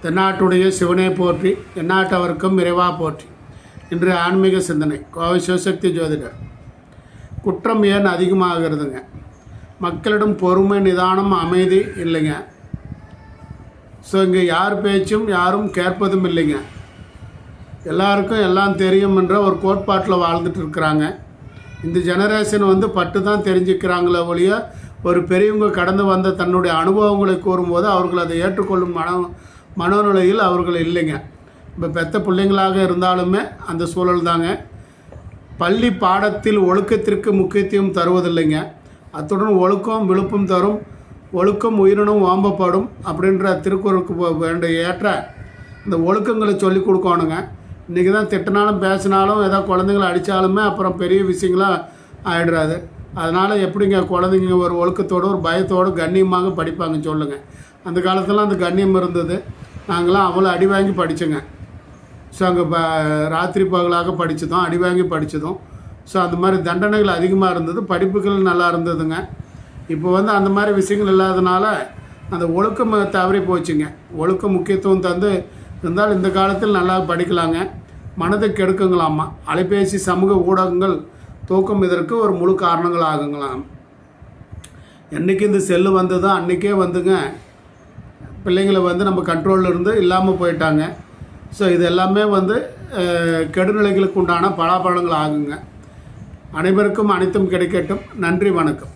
தென்னாட்டுடைய சிவனை போற்றி எந்நாட்டவருக்கும் இறைவா போற்றி. இன்று ஆன்மீக சிந்தனை. கோவை சிவசக்தி ஜோதிடர். குற்றம் ஏன் அதிகமாகிறதுங்க? மக்களிடம் பொறுமை, நிதானம், அமைதி இல்லைங்க. ஸோ இங்கே யார் பேச்சும் யாரும் கேட்பதும் இல்லைங்க. எல்லாருக்கும் எல்லாம் தெரியும் என்ற ஒரு கோட்பாட்டில் வாழ்ந்துட்டு இருக்கிறாங்க. இந்த ஜெனரேஷன் பட்டு தான் தெரிஞ்சுக்கிறாங்களே ஒழிய ஒரு பெரியவங்க கடந்து வந்த தன்னுடைய அனுபவங்களை கூறும்போது அவர்கள் அதை ஏற்றுக்கொள்ளும் மனோநிலையில் அவர்கள் இல்லைங்க. இப்போ பெத்த பிள்ளைங்களாக இருந்தாலுமே அந்த சூழல் தாங்க. பள்ளி பாடத்தில் ஒழுக்கத்திற்கு முக்கியத்துவம் தருவதில்லைங்க. அத்துடன் ஒழுக்கம் விழுப்பம் தரும், ஒழுக்கம் உயிரினும் ஓம்பப்படும் அப்படின்ற திருக்குறளுக்கு வேண்டிய ஏற்ற இந்த ஒழுக்கங்களை சொல்லிக் கொடுக்கணுங்க. இன்றைக்கி தான் திட்டினாலும் பேசினாலும் ஏதாவது குழந்தைங்களை அடித்தாலுமே அப்புறம் பெரிய விஷயங்களாக ஆகிடுறாது. அதனால் எப்படிங்க குழந்தைங்க ஒரு ஒழுக்கத்தோடு ஒரு பயத்தோடு கண்ணியமாக படிப்பாங்க சொல்லுங்கள். அந்த காலத்தில் அந்த கண்ணியம் இருந்தது. நாங்களாம் அவ்வளோ அடி வாங்கி படித்தோங்க. ஸோ அங்கே ராத்திரி பகலாக படித்ததும் அடி வாங்கி படித்ததும். ஸோ அந்த மாதிரி தண்டனைகள் அதிகமாக இருந்தது, படிப்புகள் நல்லா இருந்ததுங்க. இப்போ அந்த மாதிரி விஷயங்கள் இல்லாதனால அந்த ஒழுக்கம் தவறி போச்சுங்க. ஒழுக்கம் முக்கியத்துவம் தந்து இருந்தால் இந்த காலத்தில் நல்லா படிக்கலாங்க. மனதை கெடுக்குங்களாமா அலைபேசி, சமூக ஊடகங்கள் தூக்கம் இதற்கு ஒரு முழு காரணங்கள் ஆகுங்களாம். என்றைக்கு இந்த செல்லு வந்ததோ அன்றைக்கே பிள்ளைங்களை நம்ம கண்ட்ரோலில் இருந்து இல்லாமல் போயிட்டாங்க. ஸோ இது எல்லாமே கெடுநிலைகளுக்கு உண்டான பலாபலங்கள் ஆகுங்க. அனைவருக்கும் அனைத்தும் கிடைக்கட்டும். நன்றி, வணக்கம்.